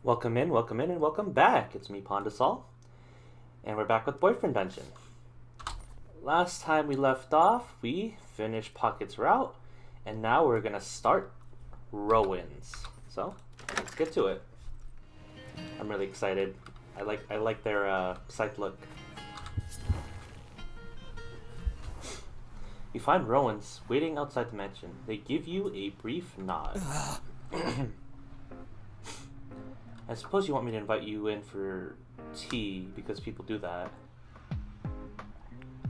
Welcome in, and welcome back. It's me, Pondasol, and we're back with Boyfriend Dungeon. Last time we left off, we finished Pocket's route, and now we're gonna start Rowan's. So, let's get to it. I'm really excited. I like their site look. You find Rowan's waiting outside the mansion. They give you a brief nod. I suppose you want me to invite you in for tea, because people do that.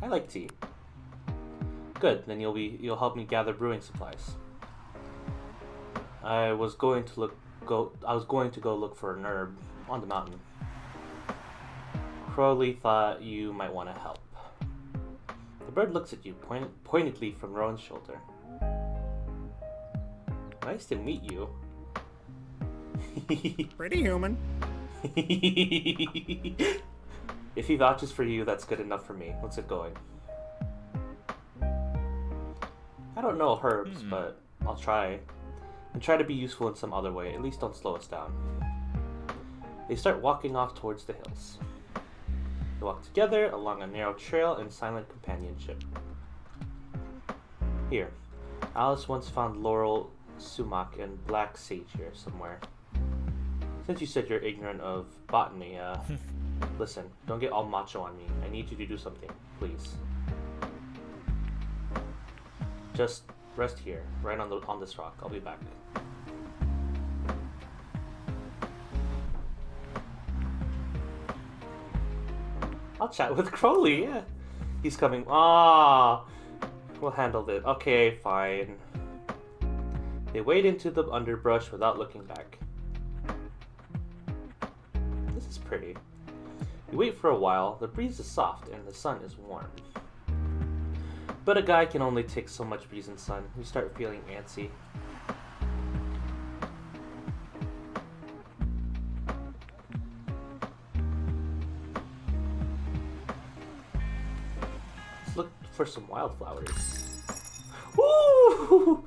I like tea. Good, then you'll help me gather brewing supplies. I was going to go look for an herb on the mountain. Crowley thought you might want to help. The bird looks at you pointedly from Rowan's shoulder. Nice to meet you. Pretty human. If he vouches for you, that's good enough for me. Let's get going. I don't know herbs, but I'll try. And try to be useful in some other way. At least don't slow us down. They start walking off towards the hills. They walk together along a narrow trail in silent companionship. Here. Alice once found laurel, sumac, and black sage here somewhere. Since you said you're ignorant of botany, listen, don't get all macho on me. I need you to do something, please. Just rest here, right on this rock. I'll be back. I'll chat with Crowley, yeah. He's coming. We'll handle it. Okay, fine. They wade into the underbrush without looking back. This is pretty. You wait for a while. The breeze is soft and the sun is warm. But a guy can only take so much breeze and sun. You start feeling antsy. Let's look for some wildflowers. Woo!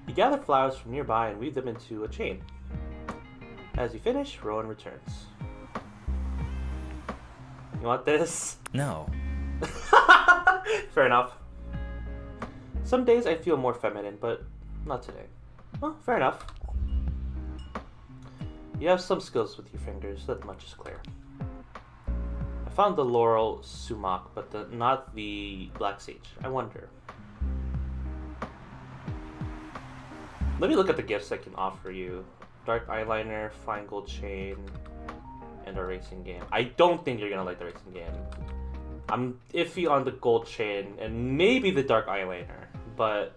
You gather flowers from nearby and weave them into a chain. As you finish, Rowan returns. You want this? No. Fair enough. Some days I feel more feminine, but not today. Well, fair enough. You have some skills with your fingers, that much is clear. I found the laurel sumac, but not the black sage. I wonder. Let me look at the gifts I can offer you. Dark eyeliner, fine gold chain, and a racing game. I don't think you're gonna like the racing game. I'm iffy on the gold chain and maybe the dark eyeliner, but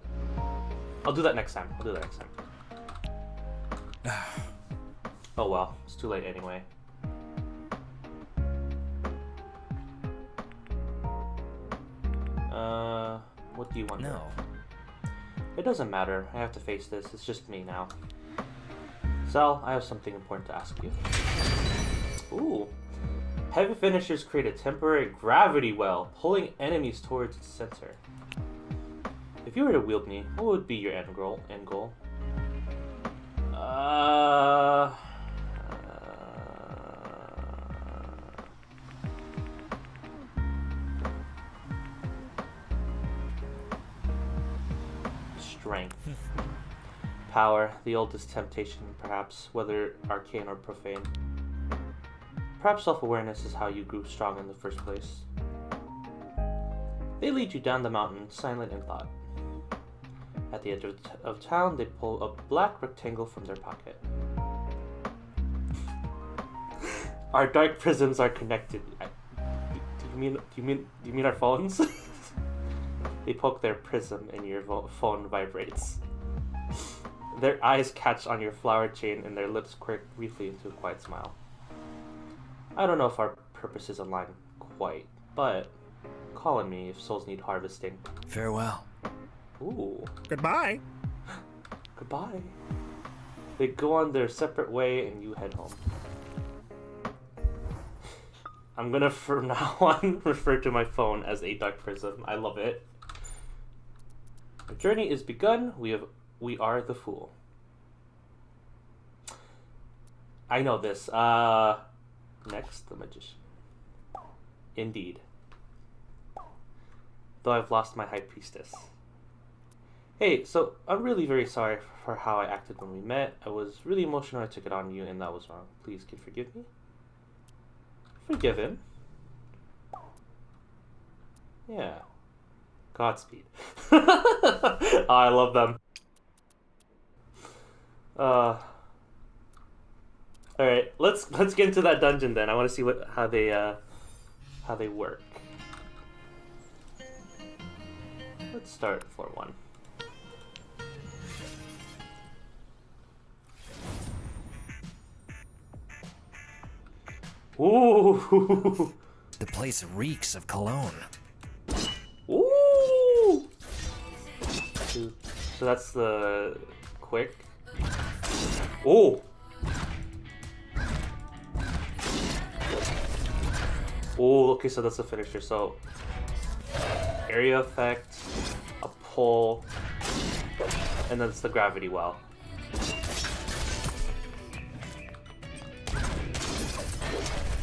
I'll do that next time. Oh well, it's too late anyway. What do you want? No. It doesn't matter. I have to face this. It's just me now. Sal, I have something important to ask you. Ooh. Heavy finishers create a temporary gravity well, pulling enemies towards its center. If you were to wield me, what would be your end goal? Strength. Power, the oldest temptation, perhaps, whether arcane or profane. Perhaps self-awareness is how you grew strong in the first place. They lead you down the mountain, silent in thought. At the edge of town, they pull a black rectangle from their pocket. Our dark prisms are connected. Do you mean our phones? They poke their prism and your phone vibrates. Their eyes catch on your flower chain and their lips quirk briefly into a quiet smile. I don't know if our purposes align quite, but call on me if souls need harvesting. Farewell. Ooh. Goodbye. Goodbye. They go on their separate way and you head home. I'm gonna from now on refer to my phone as a dark prism. I love it. Our journey is begun. We are the fool. I know this. Next, the magician. Indeed. Though I've lost my high priestess. Hey, so I'm really very sorry for how I acted when we met. I was really emotional. I took it on you, and that was wrong. Please, can you forgive me? Forgiven. Yeah. Godspeed. Oh, I love them. All right, let's get into that dungeon then. I want to see how they work. Let's start floor 1. Ooh. The place reeks of cologne. Ooh. So that's the quick. Oh. Oh, okay, so that's the finisher. So area effect, a pull, and then it's the gravity well.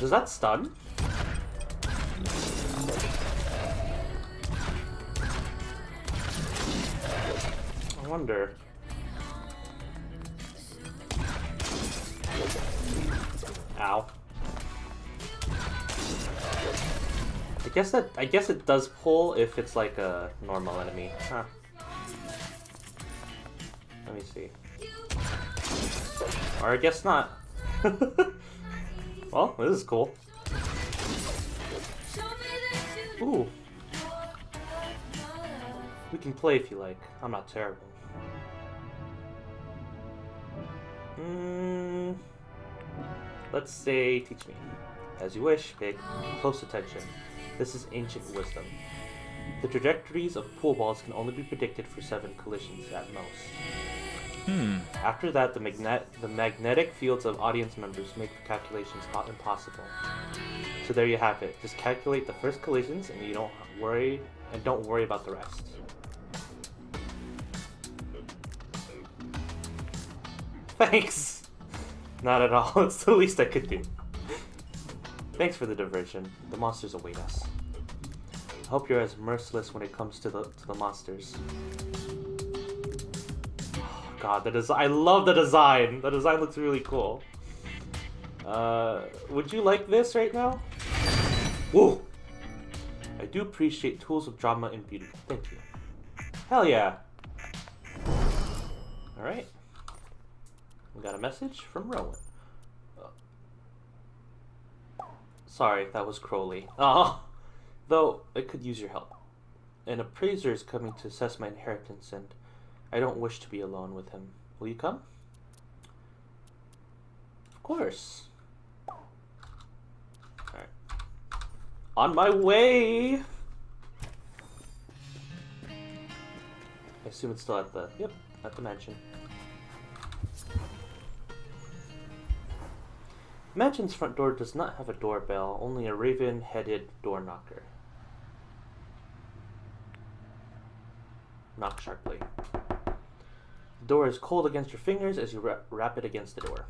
Does that stun? I wonder. Ow. I guess it does pull if it's like a normal enemy. Huh. Let me see. Or I guess not. Well, this is cool. Ooh. We can play if you like. I'm not terrible. Let's say, teach me. As you wish, pay close attention. This is ancient wisdom. The trajectories of pool balls can only be predicted for 7 collisions at most. After that, the magnetic fields of audience members make the calculations impossible. So there you have it. Just calculate the first collisions, and don't worry about the rest. Thanks. Not at all. It's the least I could do. Thanks for the diversion. The monsters await us. I hope you're as merciless when it comes to the monsters. God, the design. I love the design. The design looks really cool. Would you like this right now? Whoa! I do appreciate tools of drama and beauty. Thank you. Hell yeah! Alright. We got a message from Rowan. Sorry, that was Crowley. Though, I could use your help. An appraiser is coming to assess my inheritance, and I don't wish to be alone with him. Will you come? Of course. Alright. On my way! I assume it's still at the mansion. The mansion's front door does not have a doorbell, only a raven-headed door knocker. Knock sharply. The door is cold against your fingers as you rap it against the door.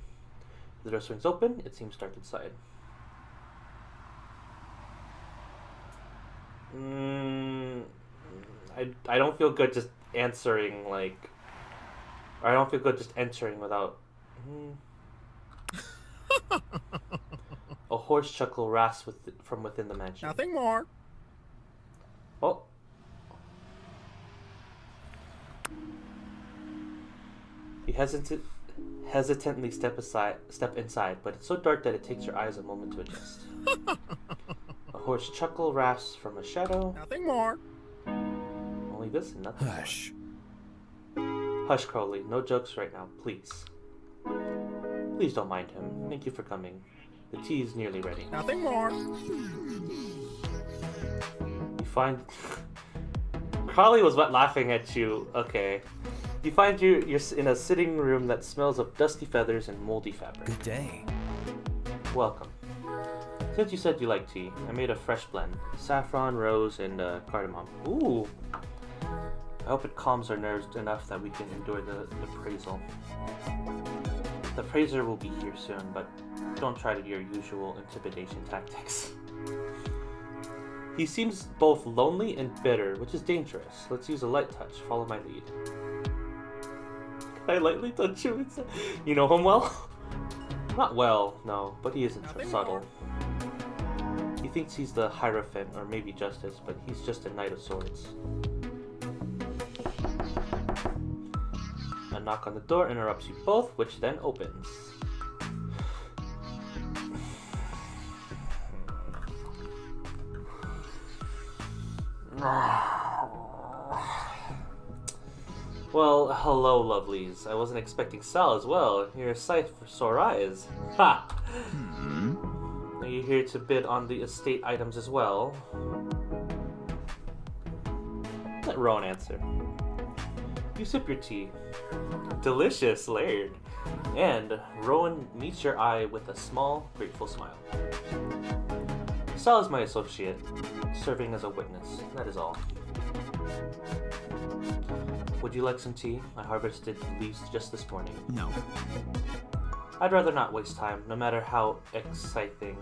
The door swings open. It seems dark inside. I don't feel good just answering, like... Or I don't feel good just entering without... A hoarse chuckle rasps from within the mansion. Nothing more. Oh. You hesitantly step inside, but it's so dark that it takes your eyes a moment to adjust. A hoarse chuckle rasps from a shadow. Nothing more. Only this and nothing Hush. more. Hush, Crowley. No jokes right now, please. Please don't mind him. Thank you for coming. The tea is nearly ready. Nothing more. You find... Crowley was laughing at you. Okay. You find you're in a sitting room that smells of dusty feathers and moldy fabric. Good day. Welcome. Since you said you like tea, I made a fresh blend. Saffron, rose, and cardamom. Ooh. I hope it calms our nerves enough that we can endure the appraisal. The appraiser will be here soon, but don't try your usual intimidation tactics. He seems both lonely and bitter, which is dangerous. Let's use a light touch. Follow my lead. Can I lightly touch you? You know him well? Not well, no, but he isn't subtle. He thinks he's the Hierophant, or maybe Justice, but he's just a Knight of Swords. A knock on the door interrupts you both, which then opens. Well, hello, lovelies. I wasn't expecting Sal as well. You're a sight for sore eyes. Ha! Are you here to bid on the estate items as well? Let Rowan answer. You sip your tea. Delicious, layered. And Rowan meets your eye with a small, grateful smile. Sal is my associate, serving as a witness. That is all. Would you like some tea? I harvested leaves just this morning. No. I'd rather not waste time, no matter how exciting.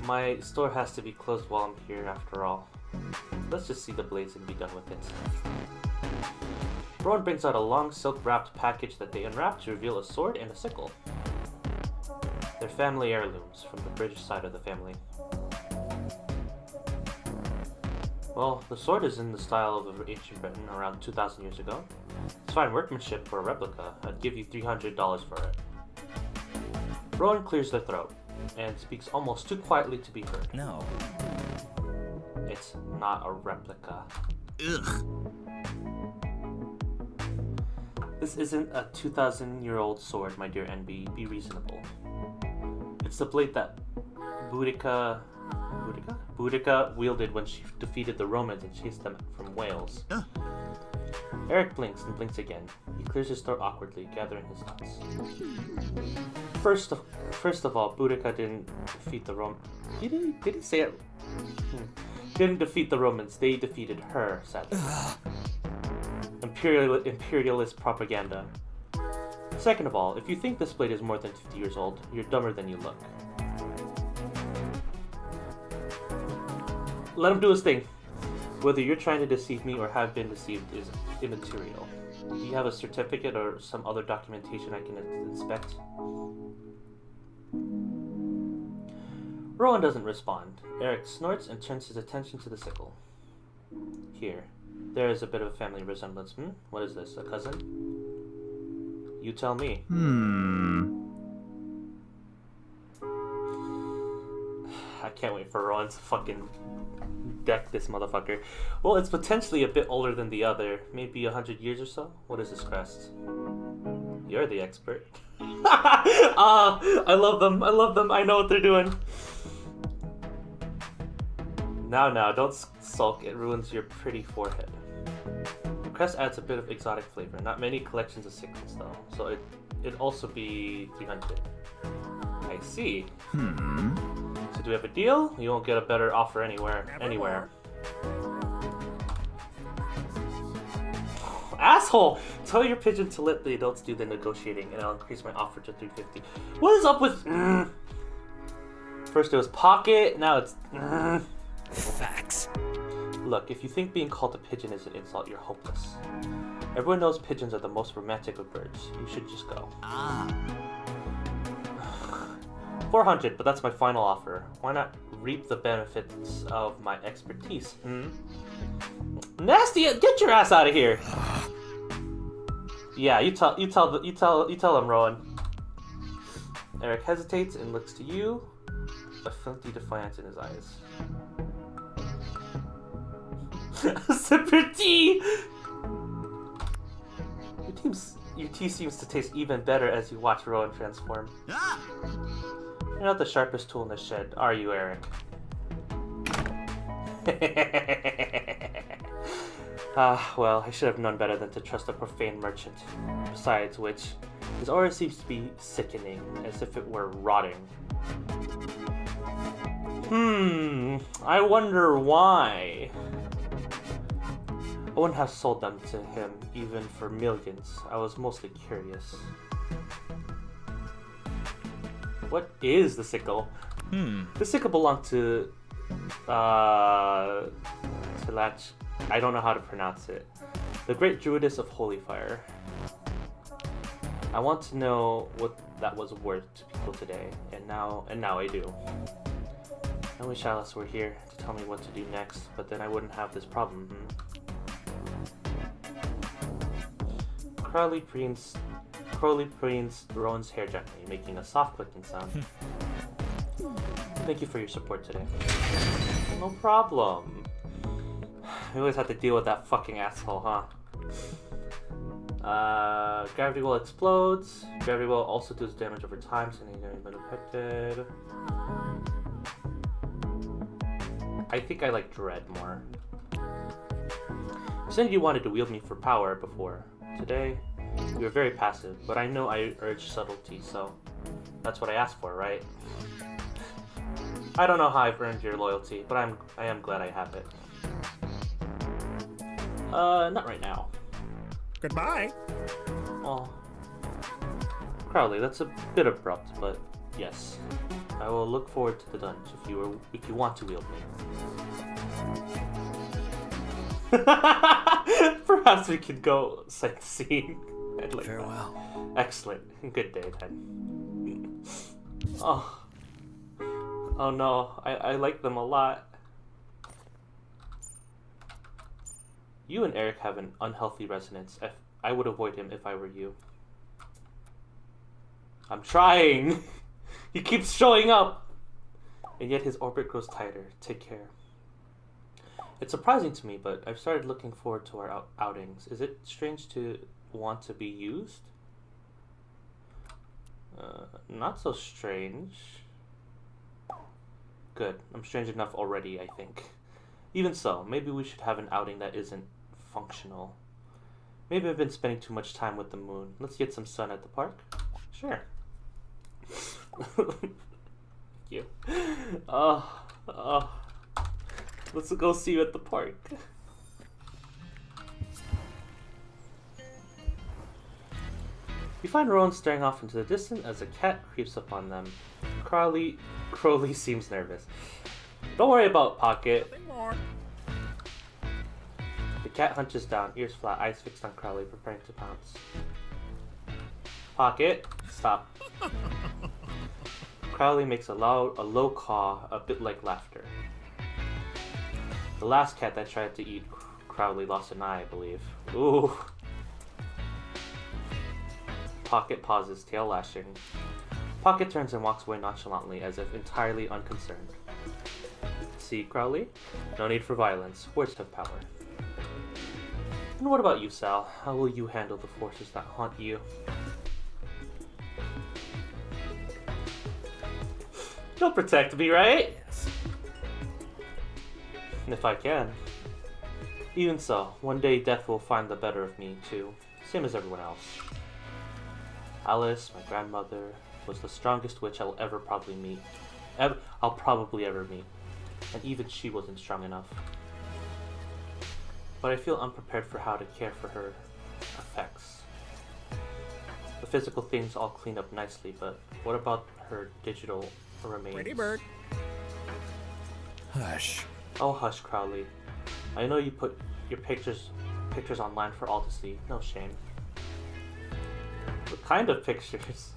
My store has to be closed while I'm here, after all. Let's just see the blades and be done with it. Rowan brings out a long silk-wrapped package that they unwrap to reveal a sword and a sickle. They're family heirlooms from the British side of the family. Well, the sword is in the style of ancient Britain around 2,000 years ago. It's fine workmanship for a replica. I'd give you $300 for it. Rowan clears their throat and speaks almost too quietly to be heard. No. It's not a replica. Ugh. This isn't a 2,000-year-old sword, my dear NB. Be reasonable. It's the blade that Boudica wielded when she defeated the Romans and chased them from Wales. Eric blinks and blinks again. He clears his throat awkwardly, gathering his thoughts. First of all, Boudica didn't defeat the Romans. Did he say it? Didn't defeat the Romans. They defeated her, sadly. Imperialist propaganda. Second of all, if you think this blade is more than 50 years old, you're dumber than you look. Let him do his thing. Whether you're trying to deceive me or have been deceived is immaterial. Do you have a certificate or some other documentation I can inspect? Rowan doesn't respond. Eric snorts and turns his attention to the sickle. Here. There is a bit of a family resemblance. What is this? A cousin? You tell me. I can't wait for Rowan to fucking deck this motherfucker. Well, it's potentially a bit older than the other. Maybe 100 years or so? What is this crest? You're the expert. I love them. I love them. I know what they're doing. Now, don't sulk. It ruins your pretty forehead. The crest adds a bit of exotic flavor. Not many collections of sickles, though. So it'd also be 300. I see. So do we have a deal? You won't get a better offer anywhere. Asshole! Tell your pigeon to let the adults do the negotiating, and I'll increase my offer to 350. What is up with? First it was pocket, now it's. Facts. Look, if you think being called a pigeon is an insult, you're hopeless. Everyone knows pigeons are the most romantic of birds. You should just go. 400, but that's my final offer. Why not reap the benefits of my expertise? Nasty! Get your ass out of here! Yeah, you tell him, Rowan. Eric hesitates and looks to you, a filthy defiance in his eyes. Sip your tea! Your tea seems to taste even better as you watch Rowan transform. You're not the sharpest tool in the shed, are you, Eric? Well, I should have known better than to trust a profane merchant. Besides which, his aura seems to be sickening, as if it were rotting. I wonder why. I wouldn't have sold them to him, even for millions. I was mostly curious. What is the sickle? The sickle belonged to Latch. I don't know how to pronounce it. The great druidess of Holy Fire. I want to know what that was worth to people today, and now I do. I wish Alice were here to tell me what to do next, but then I wouldn't have this problem. Crowley preens Rowan's hair gently, making a soft clicking sound. Thank you for your support today. No problem. We always have to deal with that fucking asshole, huh? Gravity well explodes. Gravity well also does damage over time, so he's been affected. I think I like Dread more. You said you wanted to wield me for power before. Today, you were very passive, but I know I urge subtlety, so that's what I asked for, right? I don't know how I've earned your loyalty, but I am glad I have it. Not right now. Goodbye. Oh. Crowley, that's a bit abrupt, but yes. I will look forward to the dungeon if you want to wield me. Perhaps we could go sightseeing. I'd like Farewell. That. Excellent. Good day then. Oh. Oh no, I like them a lot. You and Eric have an unhealthy resonance. I would avoid him if I were you. I'm trying! He keeps showing up! And yet his orbit grows tighter. Take care. It's surprising to me, but I've started looking forward to our outings. Is it strange to want to be used? Not so strange. Good. I'm strange enough already, I think. Even so, maybe we should have an outing that isn't functional. Maybe I've been spending too much time with the moon. Let's get some sun at the park? Sure. Thank you. Let's go see you at the park. You find Rowan staring off into the distance as a cat creeps up on them. Crowley seems nervous. Don't worry about Pocket. Nothing more. The cat hunches down, ears flat, eyes fixed on Crowley, preparing to pounce. Pocket, stop. Crowley makes a low caw, a bit like laughter. The last cat that tried to eat Crowley lost an eye, I believe. Ooh. Pocket pauses, tail lashing. Pocket turns and walks away nonchalantly, as if entirely unconcerned. See, Crowley? No need for violence. Words have power. And what about you, Sal? How will you handle the forces that haunt you? You'll protect me, right? Yes. If I can. Even so, one day death will find the better of me, too. Same as everyone else. Alice, my grandmother, was the strongest witch I'll probably ever meet. And even she wasn't strong enough. But I feel unprepared for how to care for her effects. The physical things all clean up nicely, but what about her digital remains? Pretty bird. Hush. Oh, hush, Crowley. I know you put your pictures online for all to see. No shame. What kind of pictures?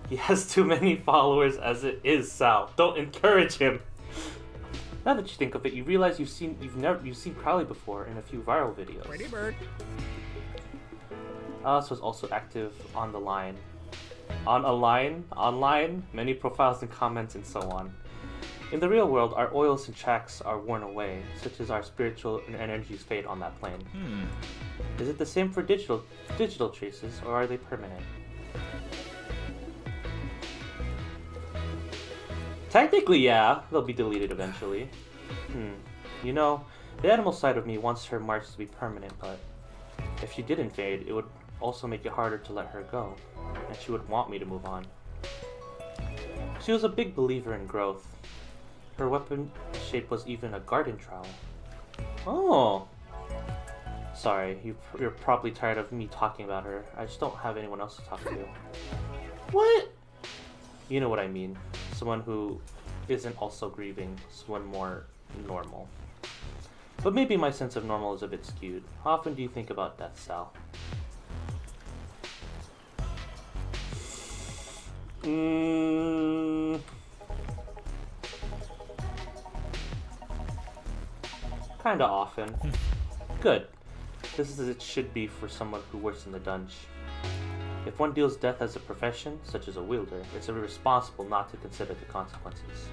He has too many followers as it is, Sal. Don't encourage him. Now that you think of it, you realize you've seen Crowley before in a few viral videos. Pretty bird. Alice was also active on the line. Online, many profiles and comments and so on. In the real world, our oils and tracks are worn away, such as our spiritual energies fade on that plane. Is it the same for digital traces, or are they permanent? Technically, yeah, they'll be deleted eventually. You know, the animal side of me wants her marks to be permanent, but if she didn't fade, it would also make it harder to let her go, and she would want me to move on. She was a big believer in growth. Her weapon shape was even a garden trowel. Oh! Sorry, you're probably tired of me talking about her. I just don't have anyone else to talk to. What? You know what I mean. Someone who isn't also grieving. Someone more normal. But maybe my sense of normal is a bit skewed. How often do you think about death, Sal? Kinda often. Good. This is as it should be for someone who works in the dungeon. If one deals death as a profession, such as a wielder, it's irresponsible not to consider the consequences.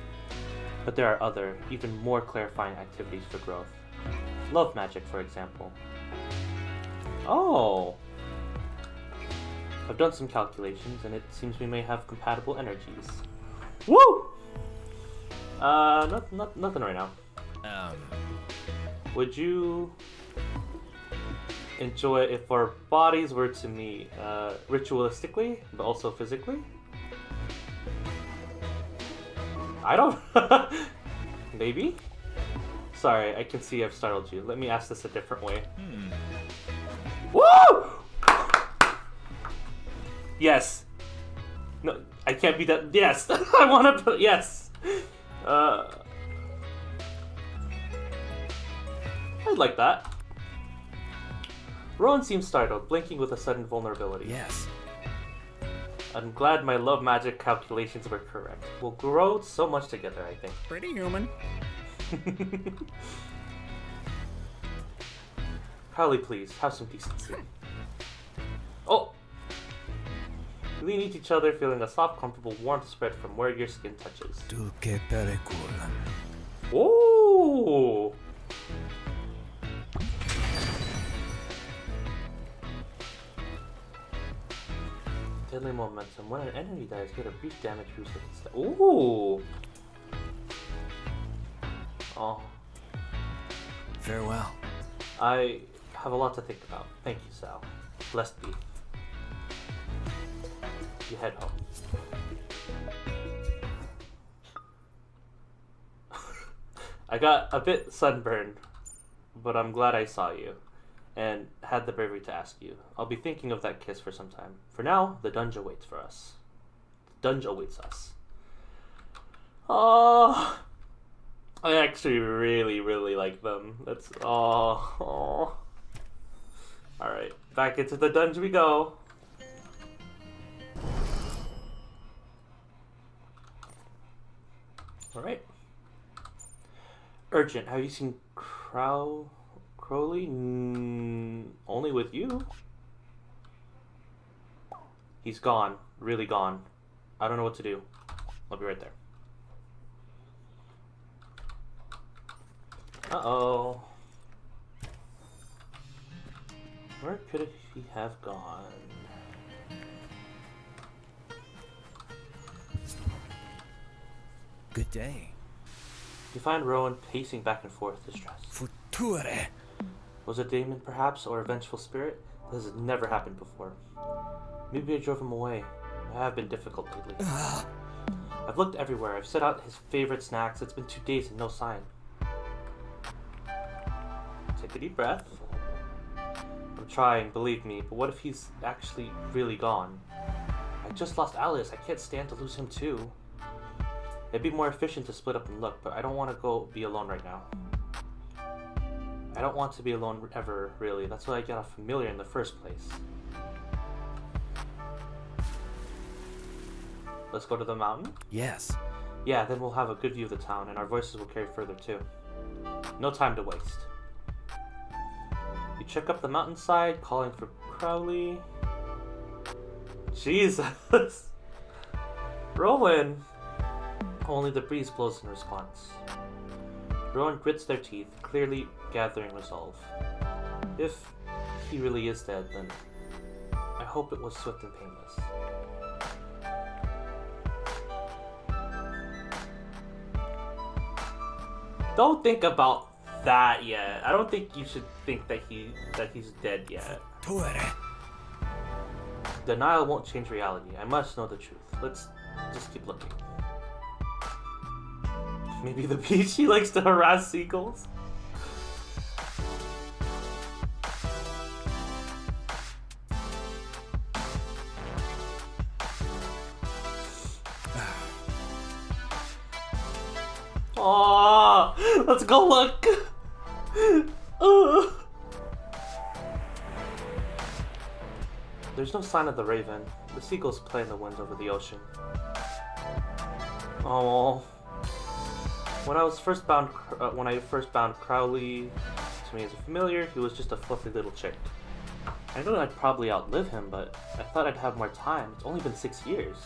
But there are other, even more clarifying activities for growth. Love magic, for example. Oh! I've done some calculations, and it seems we may have compatible energies. Woo! Nothing right now. Would you enjoy it if our bodies were to meet ritualistically, but also physically? I don't... Maybe? Sorry, I can see I've startled you. Let me ask this a different way. Woo! Yes. No, I can't be that... Yes! I want to put... Yes! I'd like that. Rowan seems startled, blinking with a sudden vulnerability. Yes. I'm glad my love magic calculations were correct. We'll grow so much together, I think. Pretty human. Crowley, please, have some decency. Oh! We lean each other, feeling a soft, comfortable warmth spread from where your skin touches. Dulce periculum. Oh! Deadly momentum. When an enemy dies, get a brief damage boost instead. Ooh! Oh. Farewell. I have a lot to think about. Thank you, Sal. Blessed be. You head home. I got a bit sunburned, but I'm glad I saw you and had the bravery to ask you. I'll be thinking of that kiss for some time. For now, the dungeon waits for us. The dungeon awaits us. Oh, I actually really like them. That's oh. All right, back into the dungeon we go. All right. Urgent. Have you seen Crowley? Only with you. He's gone. Really gone. I don't know what to do. I'll be right there. Uh-oh. Where could he have gone? Good day. You find Rowan pacing back and forth, distressed. Future. Was it a demon, perhaps, or a vengeful spirit? This has never happened before. Maybe I drove him away. I have been difficult lately. I've looked everywhere. I've set out his favorite snacks. It's been 2 days and no sign. Take a deep breath. I'm trying, believe me, but what if he's actually really gone? I just lost Alice. I can't stand to lose him too. It'd be more efficient to split up and look, but I don't want to go be alone right now. I don't want to be alone ever, really. That's why I got a familiar in the first place. Let's go to the mountain? Yes. Yeah, then we'll have a good view of the town, and our voices will carry further too. No time to waste. You check up the mountainside, calling for Crowley. Jesus! Rowan! Only the breeze blows in response. Rowan grits their teeth, clearly gathering resolve. If he really is dead, then I hope it was swift and painless. Don't think about that yet. I don't think you should think that he's dead yet. Future. Denial won't change reality. I must know the truth. Let's just keep looking. Maybe the beach, he likes to harass seagulls? Oh, let's go look. There's no sign of the raven. The seagulls play in the winds over the ocean. Oh. When I first bound Crowley to me as a familiar, he was just a fluffy little chick. I knew I'd probably outlive him, but I thought I'd have more time. It's only been 6 years.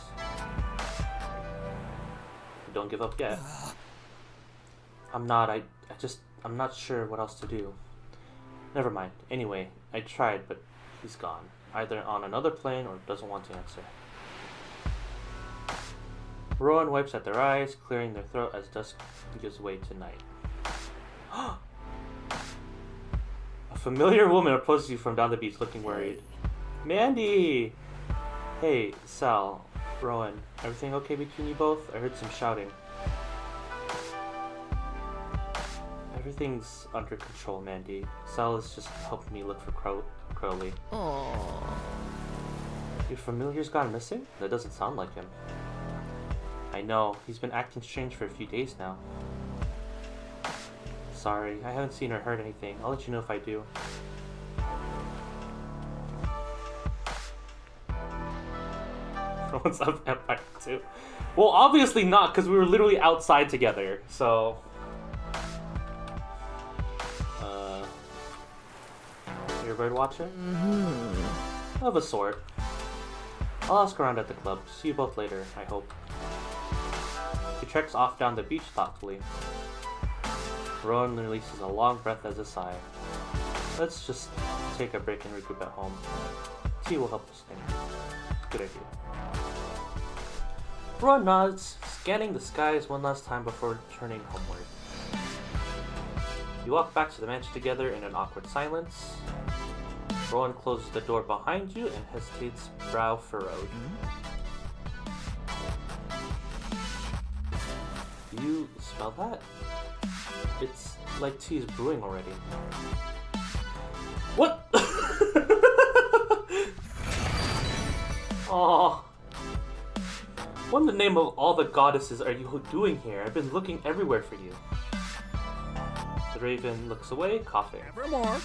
Don't give up yet. I'm not sure what else to do. Never mind. Anyway, I tried, but he's gone. Either on another plane or doesn't want to answer. Rowan wipes at their eyes, clearing their throat as dusk gives way to night. A familiar woman approaches you from down the beach looking worried. Mandy! Hey, Sal, Rowan, everything okay between you both? I heard some shouting. Everything's under control, Mandy. Sal is just helping me look for Crowley. Aww. Your familiar's gone missing? That doesn't sound like him. I know. He's been acting strange for a few days now. Sorry, I haven't seen or heard anything. I'll let you know if I do. What's up, Empire 2? Well, obviously not, because we were literally outside together, so... You're a bird watcher? Mm-hmm. Of a sort. I'll ask around at the club. See you both later, I hope. He treks off down the beach thoughtfully. Rowan releases a long breath as a sigh. Let's just take a break and regroup at home. Tea will help us think. Good idea. Rowan nods, scanning the skies one last time before turning homeward. You walk back to the mansion together in an awkward silence. Rowan closes the door behind you and hesitates, brow furrowed. Do you smell that? It's like tea is brewing already. What? Aww. What in the name of all the goddesses are you doing here? I've been looking everywhere for you. The raven looks away, coughing. Nevermore.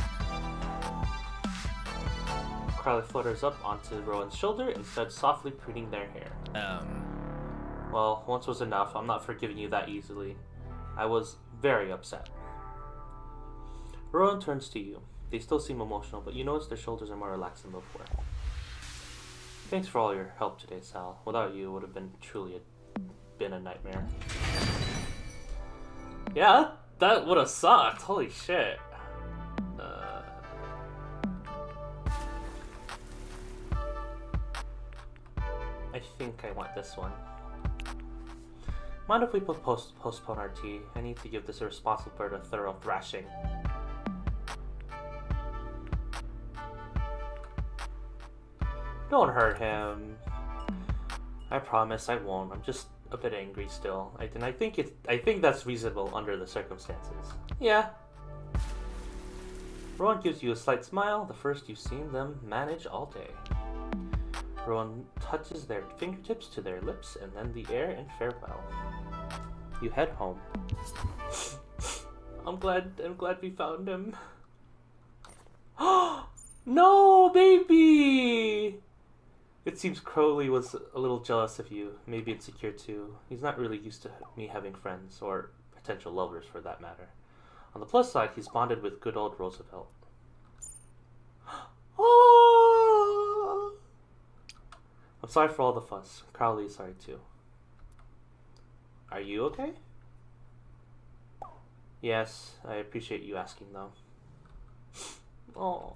Crowley flutters up onto Rowan's shoulder and starts softly preening their hair. Well, once was enough. I'm not forgiving you that easily. I was very upset. Rowan turns to you. They still seem emotional, but you notice their shoulders are more relaxed than before. Thanks for all your help today, Sal. Without you, it would have been been a nightmare. Yeah, that would have sucked. Holy shit. I think I want this one. Mind if we postpone our tea? I need to give this irresponsible bird a thorough thrashing. Don't hurt him. I promise I won't. I'm just a bit angry still. I think that's reasonable under the circumstances. Yeah. Rowan gives you a slight smile, the first you've seen them manage all day. Rowan touches their fingertips to their lips and then the air in farewell. You head home. I'm glad we found him. No, baby! It seems Crowley was a little jealous of you, maybe insecure too. He's not really used to me having friends, or potential lovers for that matter. On the plus side, he's bonded with good old Roosevelt. Oh! I'm sorry for all the fuss. Crowley is sorry too. Are you okay? Yes, I appreciate you asking though. Oh.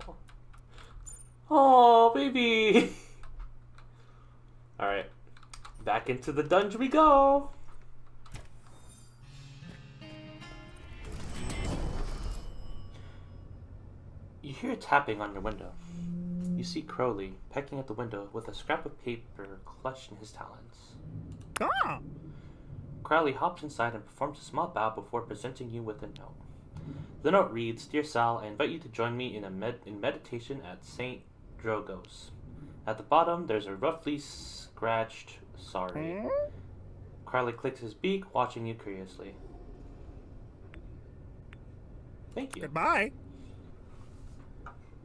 Oh, baby! Alright. Back into the dungeon we go! You hear tapping on your window. You see Crowley pecking at the window with a scrap of paper clutched in his talons. Ah! Crowley hops inside and performs a small bow before presenting you with a note. The note reads, Dear Sal, I invite you to join me in meditation at St. Drogo's. At the bottom, there's a roughly scratched sorry. Crowley clicks his beak, watching you curiously. Thank you. Goodbye.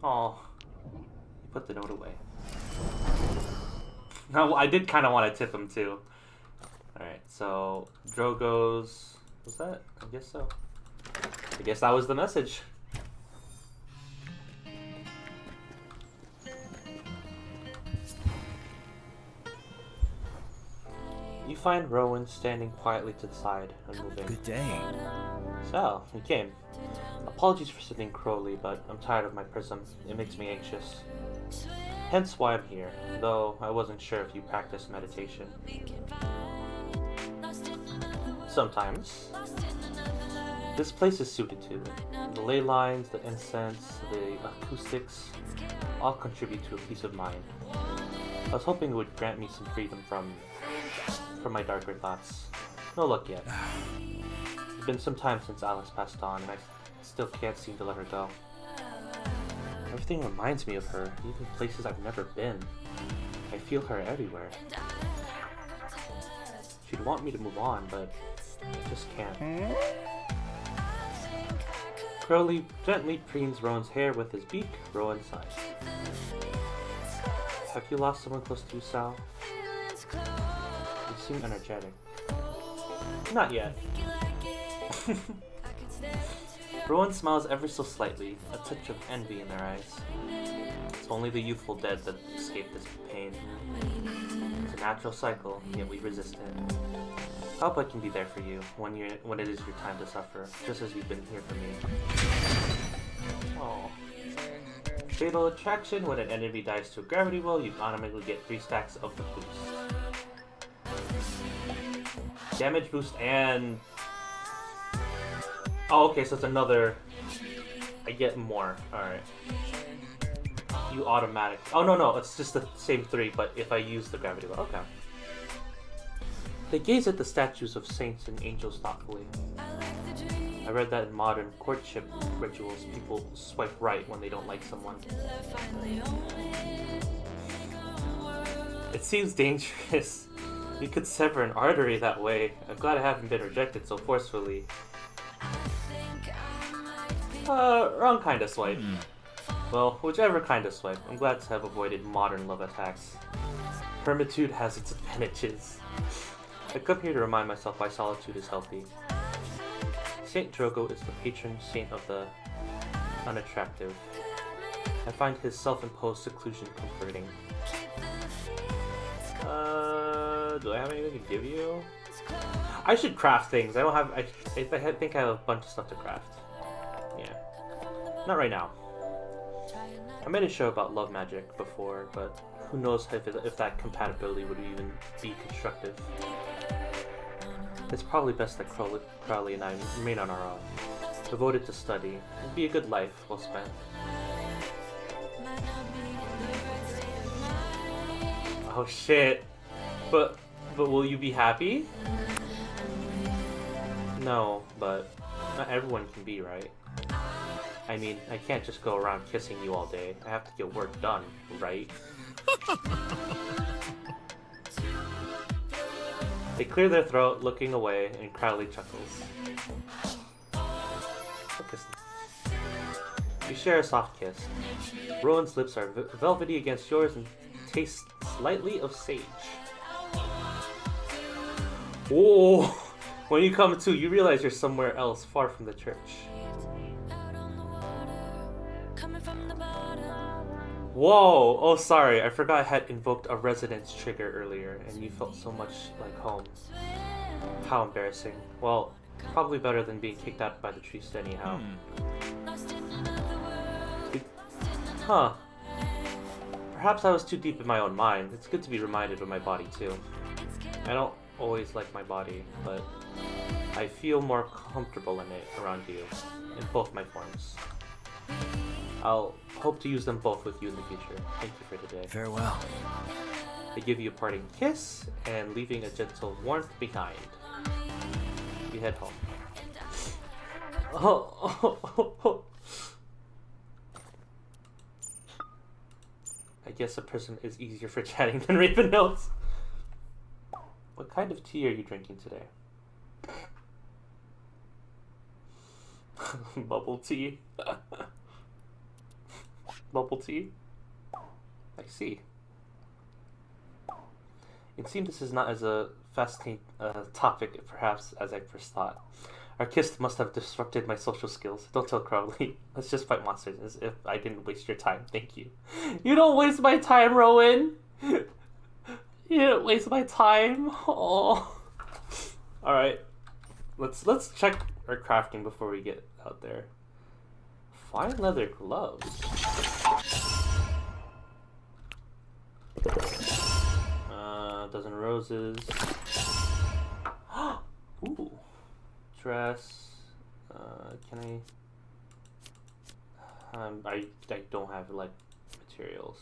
Oh, you put the note away. No, I did kind of want to tip him too. Alright, so Drogo's... Was that? I guess so. I guess that was the message. You find Rowan standing quietly to the side, unmoving. Good day. So, you came. Apologies for sending Crowley, but I'm tired of my prism. It makes me anxious. Hence why I'm here, though I wasn't sure if you practice meditation. Sometimes. This place is suited to it. The ley lines, the incense, the acoustics, all contribute to a peace of mind. I was hoping it would grant me some freedom from my darker thoughts. No luck yet. It's been some time since Alice passed on, and I still can't seem to let her go. Everything reminds me of her, even places I've never been. I feel her everywhere. She'd want me to move on, but I just can't. Crowley gently preens Rowan's hair with his beak. Rowan sighs. Have you lost someone close to you, Sal? You seem energetic. Not yet. Rowan smiles ever so slightly, a touch of envy in their eyes. It's only the youthful dead that escape this pain. It's a natural cycle, yet we resist it. I hope I can be there for you when it is your time to suffer, just as you've been here for me. Oh. Fatal attraction: when an enemy dies to a gravity well, you automatically get 3 stacks of the boost. Damage boost and... Oh, okay, so it's another... I get more. Alright. You automatic... Oh, no, it's just the same 3, but if I use the gravity well. Okay. They gaze at the statues of saints and angels thoughtfully. I read that in modern courtship rituals, people swipe right when they don't like someone. It seems dangerous. You could sever an artery that way. I'm glad I haven't been rejected so forcefully. Wrong kind of swipe. Well, whichever kind of swipe. I'm glad to have avoided modern love attacks. Hermitude has its advantages. I come here to remind myself why solitude is healthy. Saint Drogo is the patron saint of the unattractive. I find his self-imposed seclusion comforting. Do I have anything to give you? I should craft things. I don't have... I think I have a bunch of stuff to craft. Yeah. Not right now. I made a show about love magic before, but who knows if that compatibility would even be constructive. It's probably best that Crowley and I remain on our own, devoted to study. It'd be a good life well spent. Oh shit. But will you be happy? No, but not everyone can be, right? I mean, I can't just go around kissing you all day. I have to get work done, right? They clear their throat, looking away, and Crowley chuckles. You share a soft kiss. Rowan's lips are velvety against yours and taste slightly of sage. Whoa! When you come to, you realize you're somewhere else, far from the church. Whoa! Oh, sorry. I forgot I had invoked a resonance trigger earlier, and you felt so much like home. How embarrassing. Well, probably better than being kicked out by the priest anyhow. Huh. Perhaps I was too deep in my own mind. It's good to be reminded of my body, too. I don't always like my body, but I feel more comfortable in it around you, in both my forms. I'll hope to use them both with you in the future. Thank you for today. Farewell. I give you a parting kiss, and leaving a gentle warmth behind. You head home. Oh. I guess a prism is easier for chatting than Raven notes. What kind of tea are you drinking today? Bubble tea. Bubble tea? I see. It seems this is not as a fascinating topic, perhaps, as I first thought. Our kiss must have disrupted my social skills. Don't tell Crowley. Let's just fight monsters as if I didn't waste your time. Thank you. You don't waste my time, Rowan! You didn't waste my time. Oh. Alright. Let's check our crafting before we get out there. Fine leather gloves. Dozen roses. Ooh. Dress. Can I don't have like materials.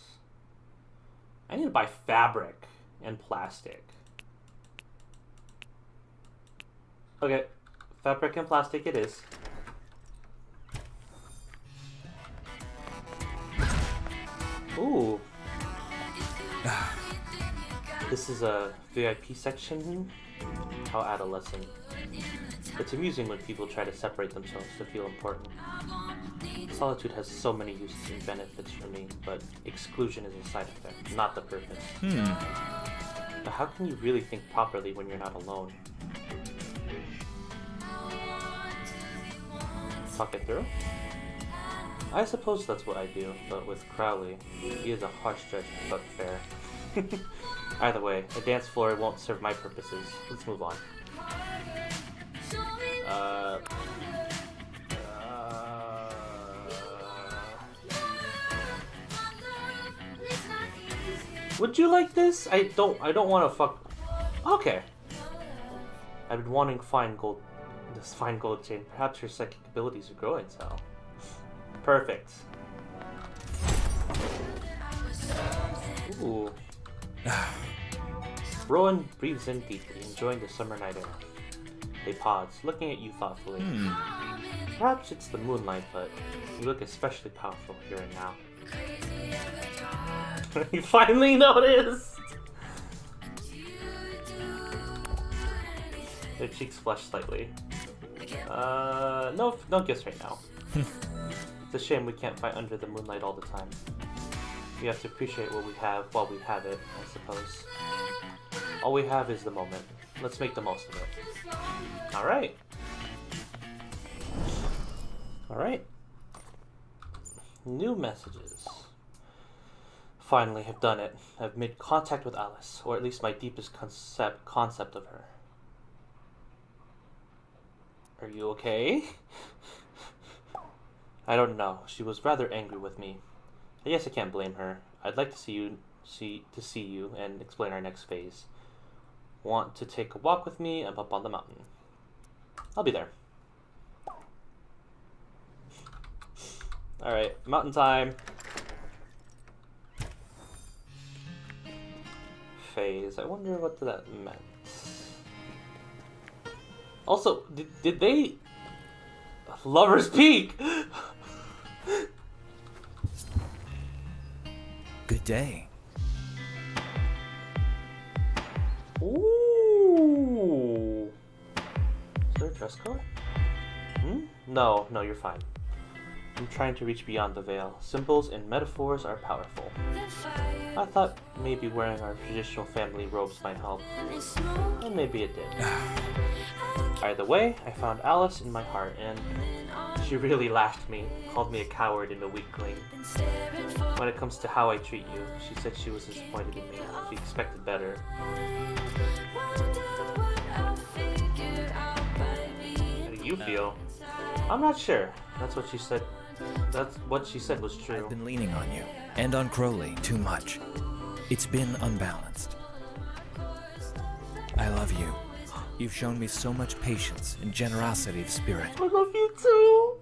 I need to buy fabric and plastic. Okay, fabric and plastic it is. Ooh. This is a VIP section. How adolescent. It's amusing when people try to separate themselves to feel important. Solitude has so many uses and benefits for me, but exclusion is a side effect, not the purpose. But how can you really think properly when you're not alone? Talk it through? I suppose that's what I do, but with Crowley, he is a harsh judge, but fair. Either way, a dance floor won't serve my purposes. Let's move on. Would you like this? I don't want to fuck. Okay. I've been wanting this fine gold chain. Perhaps your psychic abilities are growing, so. Perfect. Ooh. Rowan breathes in deeply, enjoying the summer night air. They pause, looking at you thoughtfully. Perhaps it's the moonlight, but you look especially powerful here and now. You finally noticed! Their cheeks flush slightly. No gifts right now. It's a shame we can't fight under the moonlight all the time. We have to appreciate what we have while we have it, I suppose. All we have is the moment. Let's make the most of it. Alright. Alright. New messages. Finally, I've done it. I've made contact with Alice, or at least my deepest concept of her. Are you okay? I don't know. She was rather angry with me. I guess I can't blame her. I'd like to see you and explain our next phase. Want to take a walk with me? I'm up on the mountain. I'll be there. Alright, mountain time. Phase. I wonder what that meant. Also, did they... Lover's Peak! Good day. Ooh. Is there a dress code? No, you're fine. I'm trying to reach beyond the veil. Symbols and metaphors are powerful. I thought maybe wearing our traditional family robes might help. And maybe it did. Either way, I found Alice in my heart, and she really laughed me, called me a coward and a weakling. When it comes to how I treat you, she said she was disappointed in me. She expected better. How do you feel? I'm not sure. That's what she said. That's what she said was true. I've been leaning on you, and on Crowley, too much. It's been unbalanced. I love you. You've shown me so much patience and generosity of spirit. I love you too!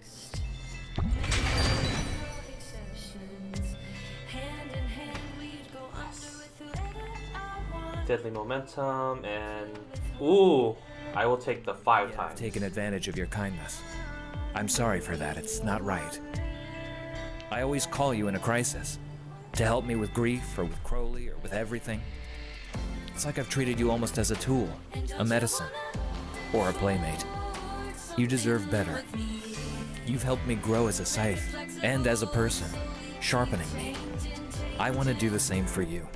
Deadly momentum and... Ooh! I will take the 5 times. I've taken advantage of your kindness. I'm sorry for that, it's not right. I always call you in a crisis. To help me with grief, or with Crowley, or with everything. It's like I've treated you almost as a tool, a medicine, or a playmate. You deserve better. You've helped me grow as a scythe and as a person, sharpening me. I want to do the same for you.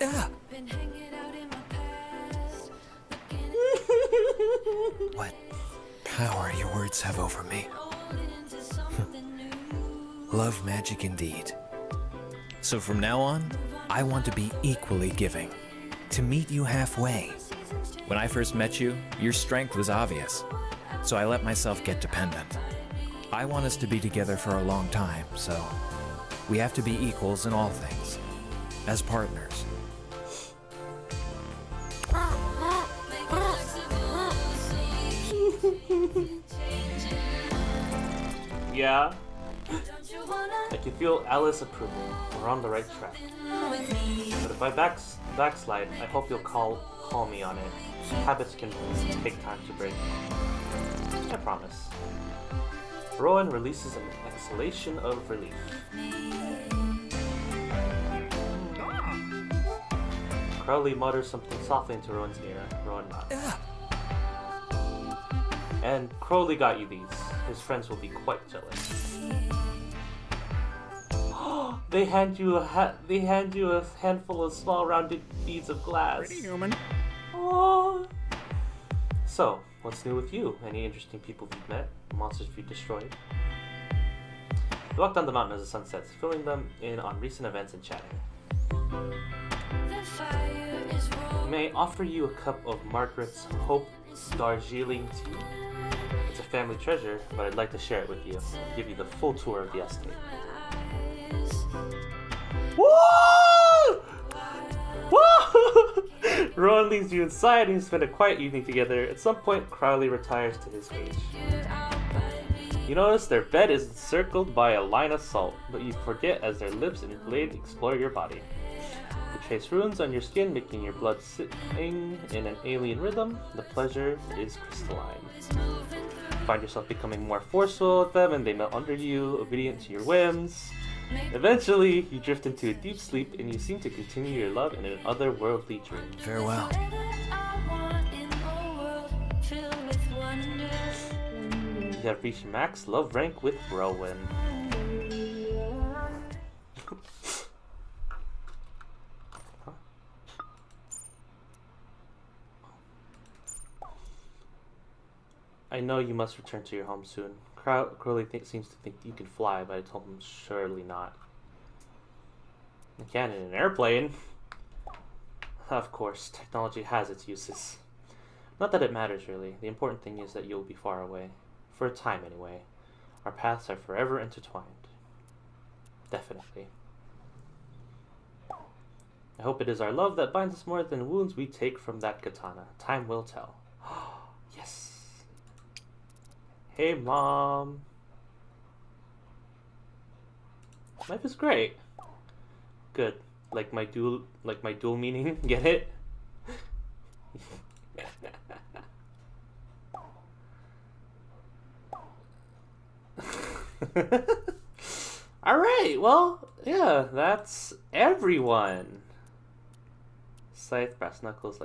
Ah! What power your words have over me. Love magic indeed. So from now on, I want to be equally giving, to meet you halfway. When I first met you, your strength was obvious, so I let myself get dependent. I want us to be together for a long time, so we have to be equals in all things, as partners. Yeah. I can feel Alice approving. We're on the right track. But if I backslide, I hope you'll call me on it. Habits can take time to break. I promise. Rowan releases an exhalation of relief. Crowley mutters something softly into Rowan's ear. Rowan nods. And Crowley got you these. His friends will be quite jealous. They hand you a handful of small rounded beads of glass. Pretty human. Oh. So, what's new with you? Any interesting people you've met? Monsters you've destroyed? You walk down the mountain as the sun sets, filling them in on recent events and chatting. May I offer you a cup of Margaret's Hope Darjeeling tea? It's a family treasure, but I'd like to share it with you. Give you the full tour of the estate. Woo! Woo! Rowan leads you inside and you spend a quiet evening together. At some point, Crowley retires to his cage. You notice their bed is encircled by a line of salt, but you forget as their lips and blade explore your body. You trace runes on your skin, making your blood sing in an alien rhythm. The pleasure is crystalline. You find yourself becoming more forceful with them, and they melt under you, obedient to your whims. Eventually, you drift into a deep sleep, and you seem to continue your love in an otherworldly dream. Farewell. You have reached max love rank with Rowan. I know you must return to your home soon. Crowley seems to think you can fly, but I told him surely not. You can in an airplane. Of course, technology has its uses. Not that it matters really. The important thing is that you'll be far away. For a time anyway. Our paths are forever intertwined. Definitely. I hope it is our love that binds us more than wounds we take from that katana. Time will tell. Yes. Hey, Mom. Life is great. Good. Like my dual meaning. Get it? Alright, well, yeah, that's everyone. Scythe, brass knuckles,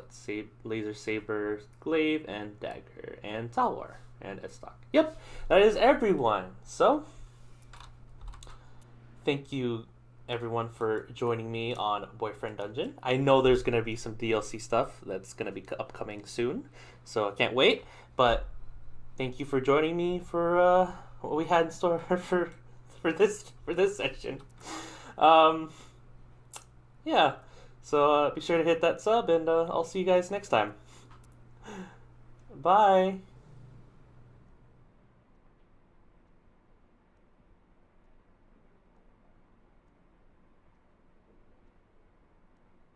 laser saber, glaive, and dagger, and talwar, and a stock. Yep, that is everyone. So, thank you everyone for joining me on Boyfriend Dungeon. I know there's going to be some DLC stuff that's going to be upcoming soon, so I can't wait. But thank you for joining me for what we had in store for this session. Yeah, so be sure to hit that sub, and I'll see you guys next time. Bye.